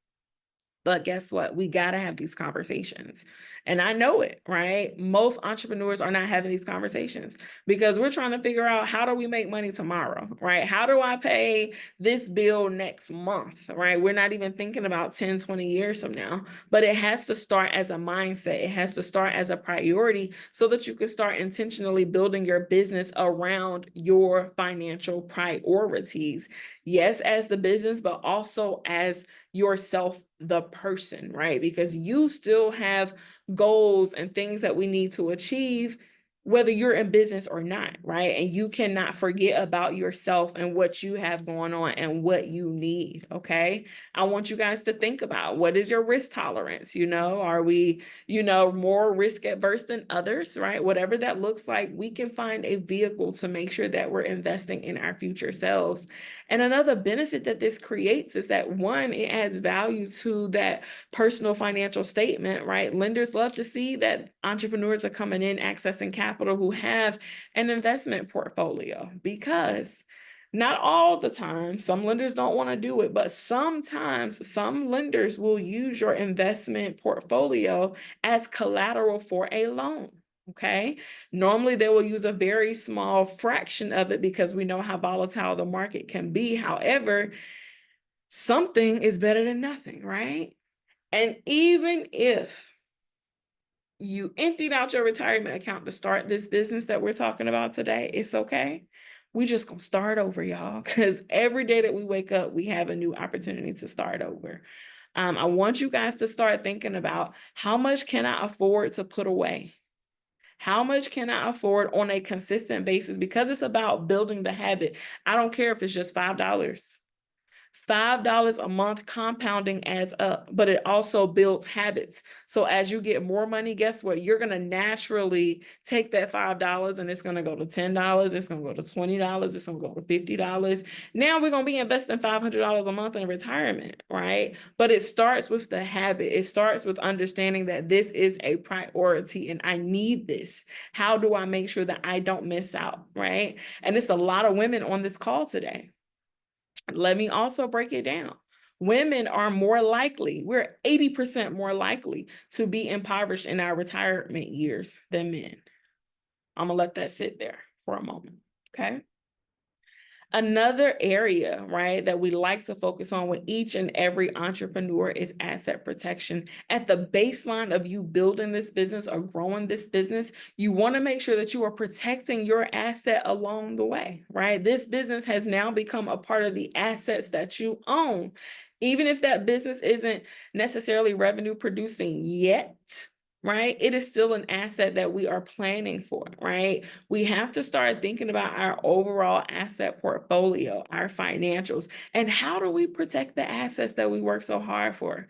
[SPEAKER 2] But guess what? We got to have these conversations. And I know it, right? Most entrepreneurs are not having these conversations because we're trying to figure out, how do we make money tomorrow, right? How do I pay this bill next month, right? We're not even thinking about 10, 20 years from now, but it has to start as a mindset. It has to start as a priority so that you can start intentionally building your business around your financial priorities. Yes, as the business, but also as yourself, the person, right? Because you still have goals and things that we need to achieve, whether you're in business or not, right? And you cannot forget about yourself and what you have going on and what you need, okay? I want you guys to think about, what is your risk tolerance? Are we, more risk adverse than others, right? Whatever that looks like, we can find a vehicle to make sure that we're investing in our future selves. And another benefit that this creates is that, one, it adds value to that personal financial statement, right? Lenders love to see that entrepreneurs are coming in, accessing capital, who have an investment portfolio, because not all the time, some lenders don't want to do it, but sometimes some lenders will use your investment portfolio as collateral for a loan. Okay. Normally they will use a very small fraction of it because we know how volatile the market can be. However, something is better than nothing, right? And even if you emptied out your retirement account to start this business that we're talking about today, it's okay. We just gonna start over, y'all, because every day that we wake up, we have a new opportunity to start over. I want you guys to start thinking about, how much can I afford to put away? How much can I afford on a consistent basis? Because it's about building the habit. I don't care if it's just $5. $5 a month compounding adds up, but it also builds habits. So as you get more money, guess what? You're going to naturally take that $5 and it's going to go to $10. It's going to go to $20. It's going to go to $50. Now we're going to be investing $500 a month in retirement, right? But it starts with the habit. It starts with understanding that this is a priority and I need this. How do I make sure that I don't miss out, right? And it's a lot of women on this call today. Let me also break it down. Women are more likely, we're 80% more likely to be impoverished in our retirement years than men. I'm gonna let that sit there for a moment, okay? Another area, right, that we like to focus on with each and every entrepreneur is asset protection. At the baseline of you building this business or growing this business, you want to make sure that you are protecting your asset along the way, right? This business has now become a part of the assets that you own. Even if that business isn't necessarily revenue producing yet, right? It is still an asset that we are planning for, right? We have to start thinking about our overall asset portfolio, our financials, and how do we protect the assets that we work so hard for?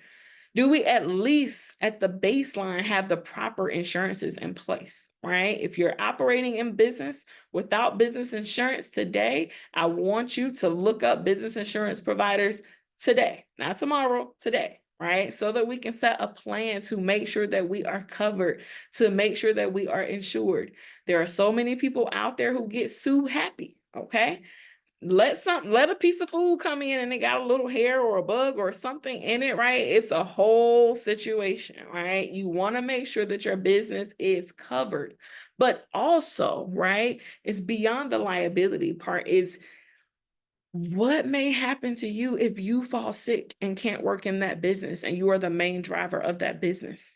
[SPEAKER 2] Do we at least at the baseline have the proper insurances in place, right? If you're operating in business without business insurance today, I want you to look up business insurance providers today, not tomorrow, today, right? So that we can set a plan to make sure that we are covered, to make sure that we are insured. There are so many people out there who get sue happy, okay? Let a piece of food come in and it got a little hair or a bug or something in it, right? It's a whole situation, right? You want to make sure that your business is covered, but also, right, it's beyond the liability part, is what may happen to you if you fall sick and can't work in that business and you are the main driver of that business?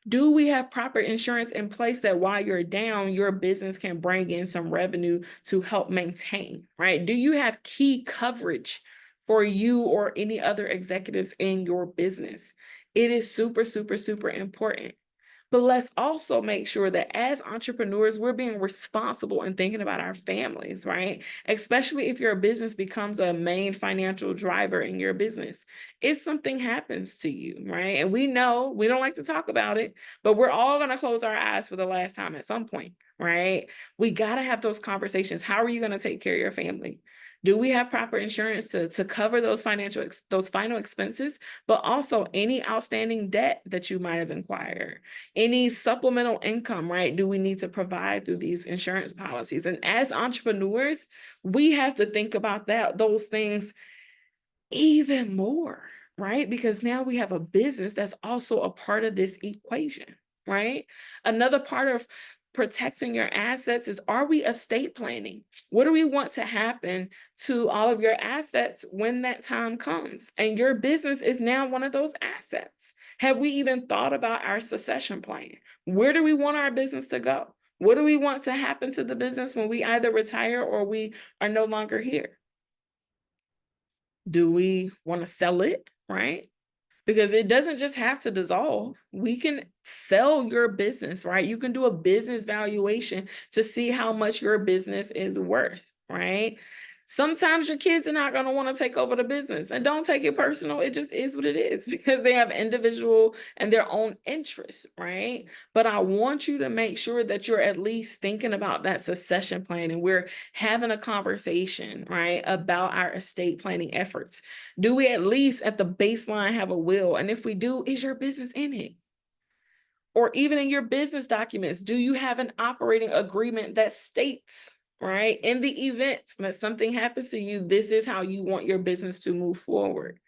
[SPEAKER 2] Do we have proper insurance in place that while you're down, your business can bring in some revenue to help maintain, right? Do you have key coverage for you or any other executives in your business? It is super, super, super important. But let's also make sure that as entrepreneurs, we're being responsible and thinking about our families, right? Especially if your business becomes a main financial driver in your business. If something happens to you, right? And we know we don't like to talk about it, but we're all going to close our eyes for the last time at some point, right? We got to have those conversations. How are you going to take care of your family? Do we have proper insurance to cover those final expenses, but also any outstanding debt that you might have acquired? Any supplemental income, right? Do we need to provide through these insurance policies? And as entrepreneurs, we have to think about those things even more, right? Because now we have a business that's also a part of this equation, right? Another part of protecting your assets is, are we estate planning? What do we want to happen to all of your assets when that time comes? And your business is now one of those assets. Have we even thought about our succession plan? Where do we want our business to go? What do we want to happen to the business when we either retire or we are no longer here? Do we want to sell it, right? Because it doesn't just have to dissolve. We can sell your business, right? You can do a business valuation to see how much your business is worth, right? Sometimes your kids are not going to want to take over the business, and don't take it personal. It just is what it is because they have individual and their own interests, right? But I want you to make sure that you're at least thinking about that succession plan, and we're having a conversation, right, about our estate planning efforts. Do we at least at the baseline have a will? And if we do, is your business in it? Or even in your business documents, do you have an operating agreement that states, right, in the event that something happens to you, this is how you want your business to move forward?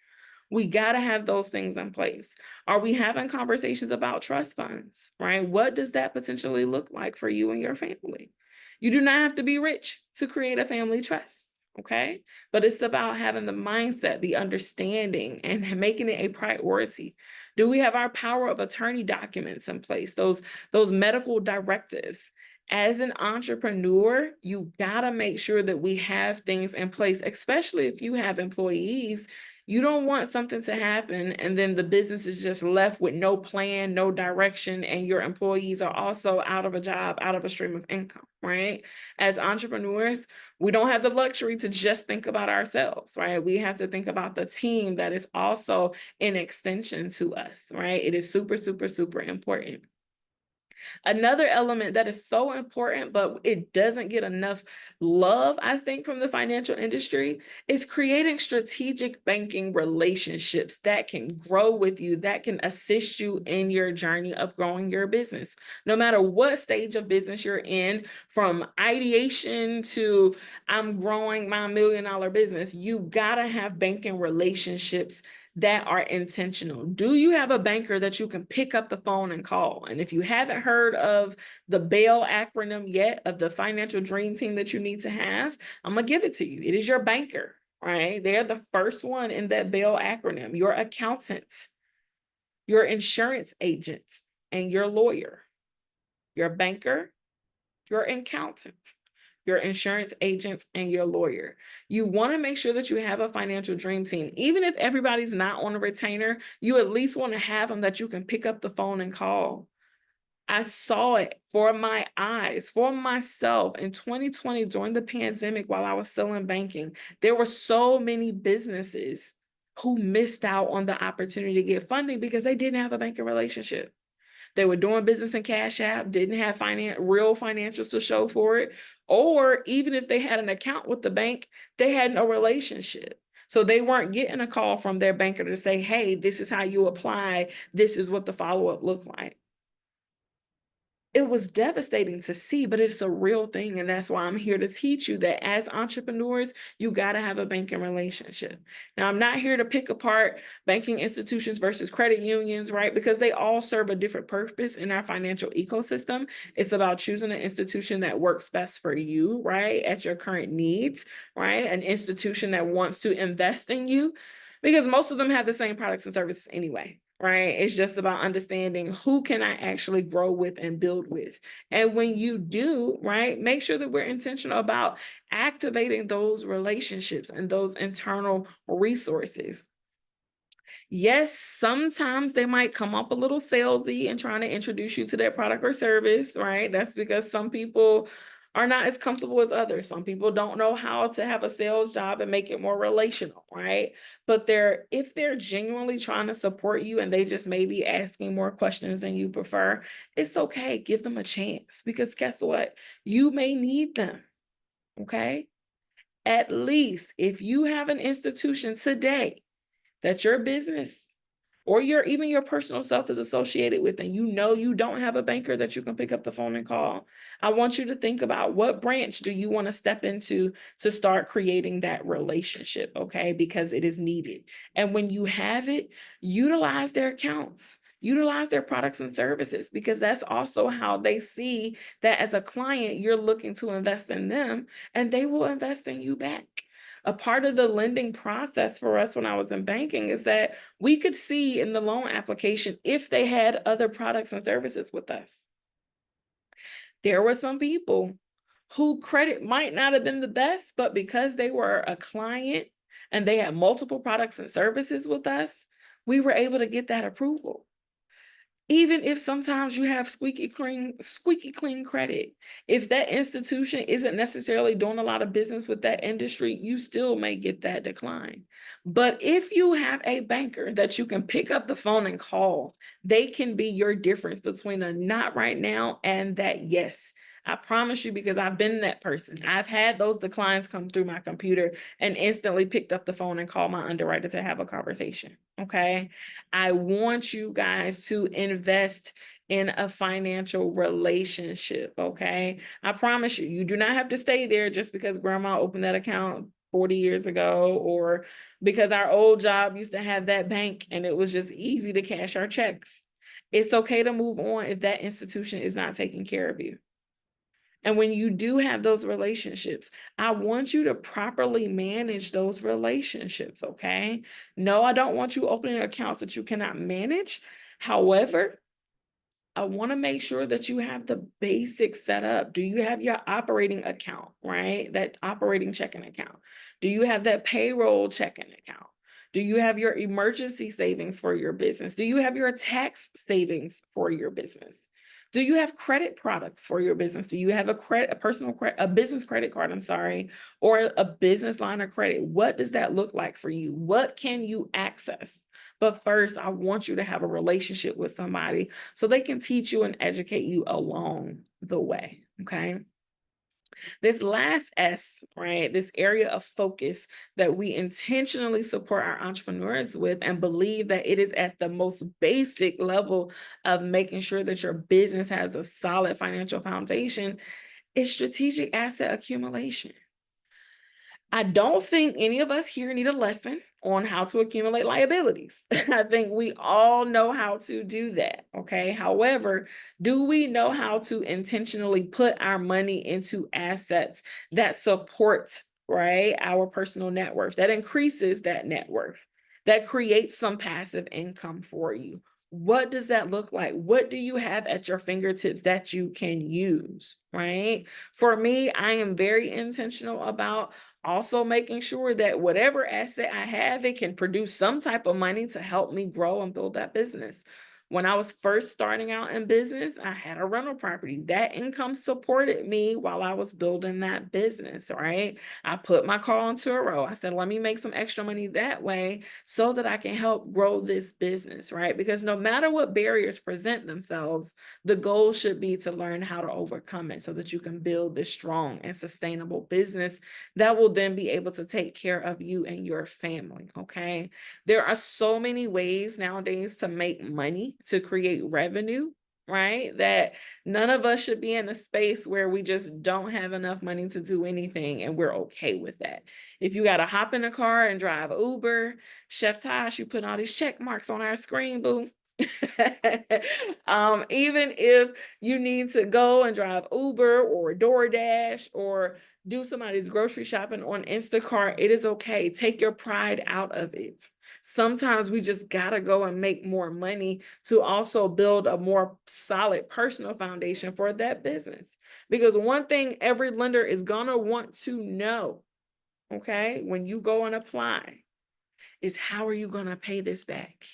[SPEAKER 2] We got to have those things in place. Are we having conversations about trust funds, right? What does that potentially look like for you and your family? You do not have to be rich to create a family trust, okay? But it's about having the mindset, the understanding, and making it a priority. Do we have our power of attorney documents in place, those medical directives? As an entrepreneur, you gotta make sure that we have things in place, especially if you have employees. You don't want something to happen and then the business is just left with no plan, no direction, and your employees are also out of a job, out of a stream of income, right? As entrepreneurs, we don't have the luxury to just think about ourselves, right? We have to think about the team that is also an extension to us, right? It is super, super, super important. Another element that is so important, but it doesn't get enough love, I think, from the financial industry, is creating strategic banking relationships that can grow with you, that can assist you in your journey of growing your business. No matter what stage of business you're in, from ideation to I'm growing my $1 million business, you gotta have banking relationships that are intentional. Do you have a banker that you can pick up the phone and call? And if you haven't heard of the BAIL acronym yet, of the financial dream team that you need to have, I'm gonna give it to you. It is your banker, right? They're the first one in that BAIL acronym, your accountant, your insurance agent, and your lawyer. Your banker, your accountant, your insurance agent, and your lawyer. You want to make sure that you have a financial dream team. Even if everybody's not on a retainer, you at least want to have them that you can pick up the phone and call. I saw it for my eyes, for myself in 2020 during the pandemic while I was still in banking. There were so many businesses who missed out on the opportunity to get funding because they didn't have a banking relationship. They were doing business in Cash App, didn't have real financials to show for it. Or even if they had an account with the bank, they had no relationship. So they weren't getting a call from their banker to say, hey, this is how you apply. This is what the follow-up looked like. It was devastating to see, but it's a real thing. And that's why I'm here to teach you that as entrepreneurs, you got to have a banking relationship. Now, I'm not here to pick apart banking institutions versus credit unions, right? Because they all serve a different purpose in our financial ecosystem. It's about choosing an institution that works best for you, right? At your current needs, right? An institution that wants to invest in you, because most of them have the same products and services anyway. Right? It's just about understanding who can I actually grow with and build with. And when you do, right, make sure that we're intentional about activating those relationships and those internal resources. Yes, sometimes they might come up a little salesy and trying to introduce you to their product or service, right? That's because some people are not as comfortable as others. Some people don't know how to have a sales job and make it more relational, right? But if they're genuinely trying to support you and they just may be asking more questions than you prefer, it's okay. Give them a chance, because guess what? You may need them, okay? At least if you have an institution today that your business or even your personal self is associated with, and you know you don't have a banker that you can pick up the phone and call, I want you to think about what branch do you want to step into to start creating that relationship, okay? Because it is needed. And when you have it, utilize their accounts, utilize their products and services, because that's also how they see that as a client, you're looking to invest in them, and they will invest in you back. A part of the lending process for us when I was in banking is that we could see in the loan application if they had other products and services with us. There were some people who credit might not have been the best, but because they were a client and they had multiple products and services with us, we were able to get that approval. Even if sometimes you have squeaky clean credit, if that institution isn't necessarily doing a lot of business with that industry, you still may get that decline. But if you have a banker that you can pick up the phone and call, they can be your difference between a not right now and that yes. I promise you, because I've been that person. I've had those declines come through my computer and instantly picked up the phone and called my underwriter to have a conversation. Okay. I want you guys to invest in a financial relationship. Okay. I promise you, you do not have to stay there just because grandma opened that account 40 years ago, or because our old job used to have that bank and it was just easy to cash our checks. It's okay to move on if that institution is not taking care of you. And when you do have those relationships, I want you to properly manage those relationships, okay? No, I don't want you opening accounts that you cannot manage. However, I want to make sure that you have the basics set up. Do you have your operating account, right? That operating checking account. Do you have that payroll checking account? Do you have your emergency savings for your business? Do you have your tax savings for your business? Do you have credit products for your business? Do you have a business credit card, I'm sorry, or a business line of credit? What does that look like for you? What can you access? But first, I want you to have a relationship with somebody so they can teach you and educate you along the way, okay? This last S, right, this area of focus that we intentionally support our entrepreneurs with and believe that it is at the most basic level of making sure that your business has a solid financial foundation is strategic asset accumulation. I don't think any of us here need a lesson on how to accumulate liabilities. I think we all know how to do that, okay? However, do we know how to intentionally put our money into assets that support, right, our personal net worth, that increases that net worth, that creates some passive income for you? What does that look like? What do you have at your fingertips that you can use, right? For me, I am very intentional about also making sure that whatever asset I have, it can produce some type of money to help me grow and build that business. When I was first starting out in business, I had a rental property. That income supported me while I was building that business, right? I put my car on Turo. I said, let me make some extra money that way so that I can help grow this business, right? Because no matter what barriers present themselves, the goal should be to learn how to overcome it so that you can build this strong and sustainable business that will then be able to take care of you and your family, okay? There are so many ways nowadays to make money, to create revenue, right? That none of us should be in a space where we just don't have enough money to do anything and we're okay with that. If you got to hop in a car and drive Uber, Chef Tosh, you put all these check marks on our screen, boo. Even if you need to go and drive Uber or DoorDash or do somebody's grocery shopping on Instacart, it is okay. Take your pride out of it. Sometimes we just gotta go and make more money to also build a more solid personal foundation for that business. Because one thing every lender is gonna want to know, okay, when you go and apply, is how are you gonna pay this back?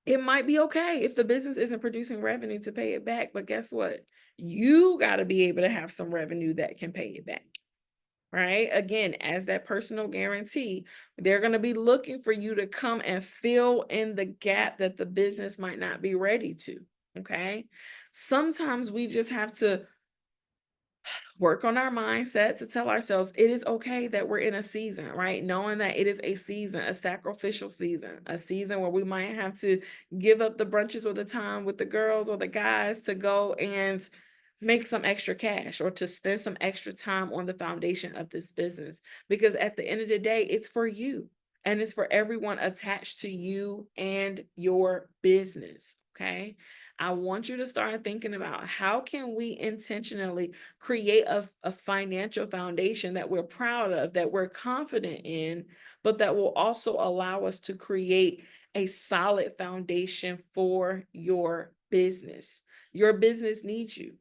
[SPEAKER 2] It might be okay if the business isn't producing revenue to pay it back, but guess what? You got to be able to have some revenue that can pay it back, right? Again, as that personal guarantee, they're going to be looking for you to come and fill in the gap that the business might not be ready to, okay? Sometimes we just have to work on our mindset to tell ourselves it is okay that we're in a season, right? Knowing that it is a season, a sacrificial season, a season where we might have to give up the brunches or the time with the girls or the guys to go and make some extra cash or to spend some extra time on the foundation of this business. Because at the end of the day, it's for you and it's for everyone attached to you and your business. Okay. I want you to start thinking about how can we intentionally create a financial foundation that we're proud of, that we're confident in, but that will also allow us to create a solid foundation for your business. Your business needs you.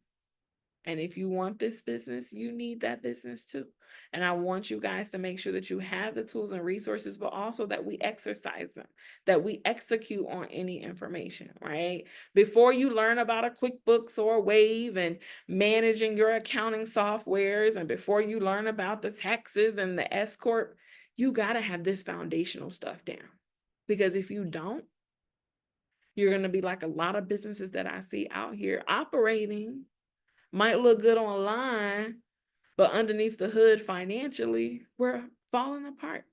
[SPEAKER 2] And if you want this business, you need that business too. And I want you guys to make sure that you have the tools and resources, but also that we exercise them, that we execute on any information, right? Before you learn about a QuickBooks or a Wave and managing your accounting softwares, and before you learn about the taxes and the S Corp, you got to have this foundational stuff down. Because if you don't, you're going to be like a lot of businesses that I see out here operating. Might look good online, but underneath the hood financially, we're falling apart.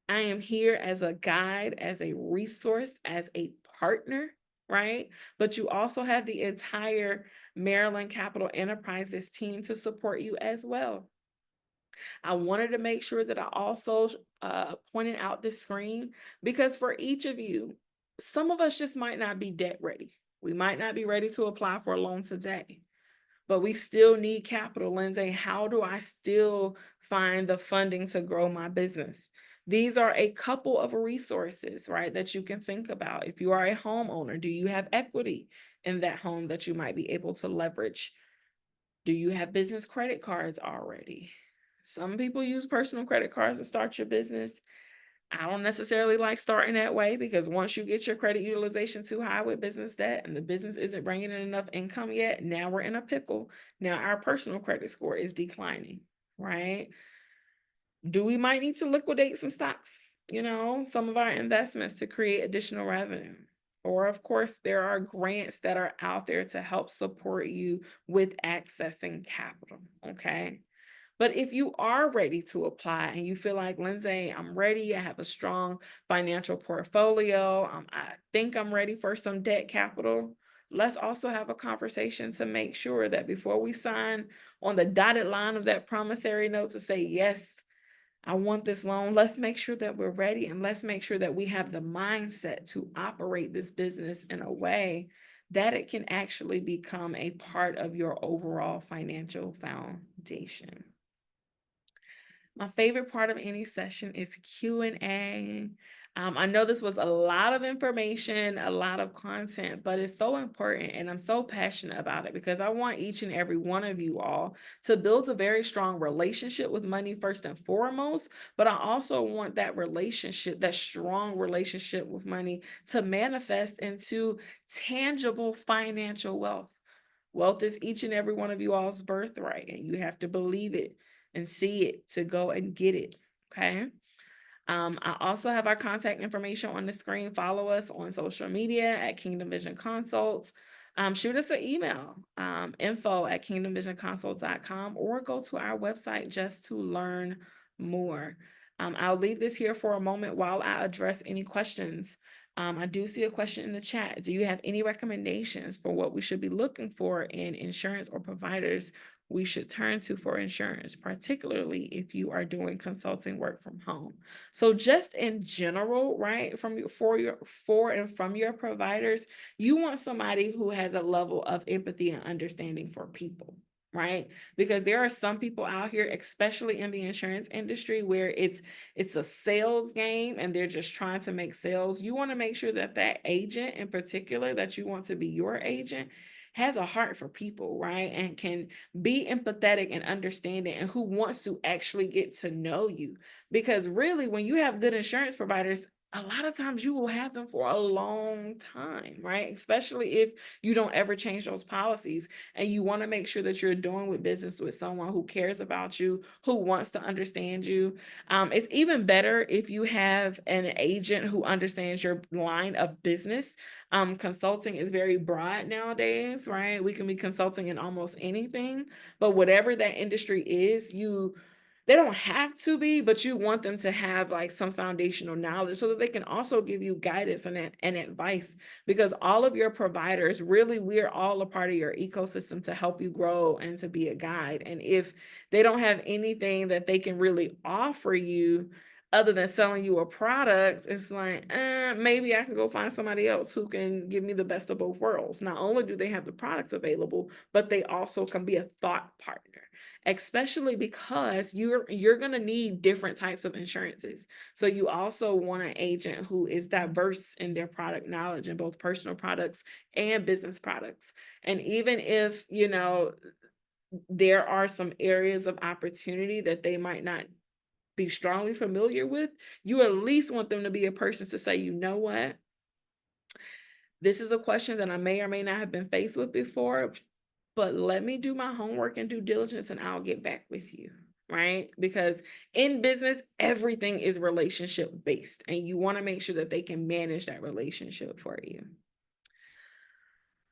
[SPEAKER 2] I am here as a guide, as a resource, as a partner, right? But you also have the entire Maryland Capital Enterprises team to support you as well. I wanted to make sure that I also pointed out this screen because for each of you, some of us just might not be debt ready. We might not be ready to apply for a loan today, but we still need capital. Lindsay, how do I still find the funding to grow my business? These are a couple of resources, right, that you can think about. If you are a homeowner, do you have equity in that home that you might be able to leverage? Do you have business credit cards already? Some people use personal credit cards to start your business. I don't necessarily like starting that way because once you get your credit utilization too high with business debt and the business isn't bringing in enough income yet, now we're in a pickle. Now our personal credit score is declining, right? Do we might need to liquidate some stocks, some of our investments to create additional revenue? Or of course, there are grants that are out there to help support you with accessing capital, okay? But if you are ready to apply and you feel like, Lindsay, I'm ready, I have a strong financial portfolio, I think I'm ready for some debt capital, let's also have a conversation to make sure that before we sign on the dotted line of that promissory note to say, yes, I want this loan, let's make sure that we're ready and let's make sure that we have the mindset to operate this business in a way that it can actually become a part of your overall financial foundation. My favorite part of any session is Q&A. I know this was a lot of information, a lot of content, but it's so important and I'm so passionate about it because I want each and every one of you all to build a very strong relationship with money first and foremost, but I also want that relationship, that strong relationship with money to manifest into tangible financial wealth. Wealth is each and every one of you all's birthright and you have to believe it and see it to go and get it, okay? I also have our contact information on the screen. Follow us on social media at Kingdom Vision Consults. Shoot us an email, info@kingdomvisionconsults.com, or go to our website just to learn more. I'll leave this here for a moment while I address any questions. I do see a question in the chat. Do you have any recommendations for what we should be looking for in insurance or providers we should turn to for insurance, particularly if you are doing consulting work from home? So just in general, right, for and from your providers, you want somebody who has a level of empathy and understanding for people, right? Because there are some people out here, especially in the insurance industry, where it's a sales game and they're just trying to make sales. You want to make sure that that agent in particular, that you want to be your agent, has a heart for people, right? And can be empathetic and understanding and who wants to actually get to know you. Because really, when you have good insurance providers, a lot of times you will have them for a long time, right? Especially if you don't ever change those policies and you want to make sure that you're doing with business with someone who cares about you, who wants to understand you. It's even better if you have an agent who understands your line of business. Consulting is very broad nowadays, right? We can be consulting in almost anything, but whatever that industry is, they don't have to be, but you want them to have like some foundational knowledge so that they can also give you guidance and advice, because all of your providers, really, we're all a part of your ecosystem to help you grow and to be a guide. And if they don't have anything that they can really offer you other than selling you a product, it's like, maybe I can go find somebody else who can give me the best of both worlds. Not only do they have the products available, but they also can be a thought partner, especially because you're going to need different types of insurances. So you also want an agent who is diverse in their product knowledge in both personal products and business products. And even if, there are some areas of opportunity that they might not be strongly familiar with, you at least want them to be a person to say, you know what? This is a question that I may or may not have been faced with before, but let me do my homework and due diligence and I'll get back with you, right? Because in business, everything is relationship based and you want to make sure that they can manage that relationship for you.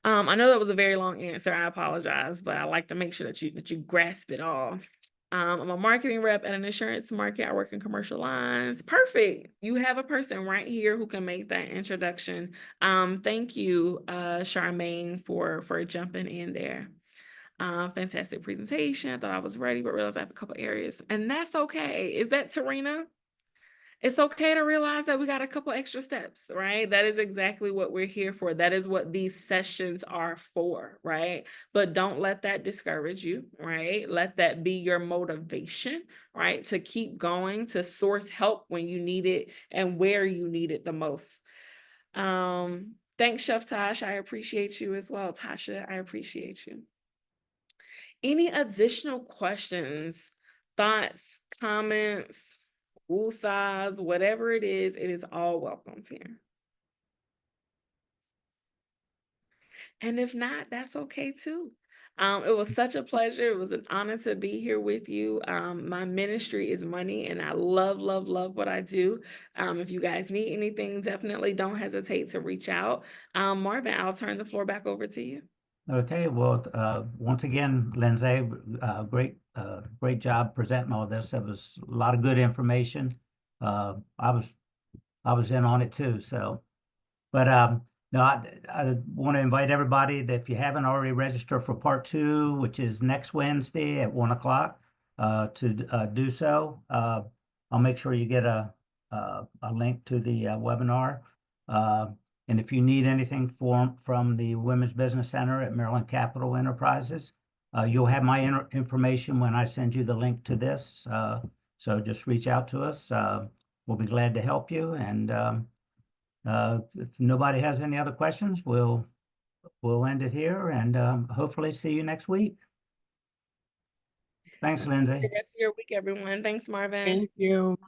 [SPEAKER 2] I know that was a very long answer. I apologize, but I like to make sure that you grasp it all. I'm a marketing rep at an insurance market. I work in commercial lines. Perfect. You have a person right here who can make that introduction. Thank you, Charmaine, for jumping in there. Fantastic presentation. I thought I was ready, but realized I have a couple areas, and that's okay. Is that Tarina? It's okay to realize that we got a couple extra steps, right? That is exactly what we're here for. That is what these sessions are for, right? But don't let that discourage you, right? Let that be your motivation, right? To keep going, to source help when you need it and where you need it the most. Thanks, Chef Tosh. I appreciate you as well. Tasha, I appreciate you. Any additional questions, thoughts, comments, woosahs, whatever it is all welcomed here. And if not, that's okay too. It was such a pleasure. It was an honor to be here with you. My ministry is money and I love, love, love what I do. If you guys need anything, definitely don't hesitate to reach out. Marvin, I'll turn the floor back over to you.
[SPEAKER 1] Okay, well, once again, Lindsay, great job presenting all this. It was a lot of good information. I was in on it too, so. But no, I want to invite everybody that if you haven't already registered for part 2, which is next Wednesday at 1 o'clock, to do so. I'll make sure you get a link to the webinar. And if you need anything from the Women's Business Center at Maryland Capital Enterprises, you'll have my information when I send you the link to this. So just reach out to us. We'll be glad to help you. And if nobody has any other questions, we'll end it here and hopefully see you next week. Thanks, Lindsay.
[SPEAKER 2] Have a good rest of your week, everyone. Thanks, Marvin.
[SPEAKER 4] Thank you.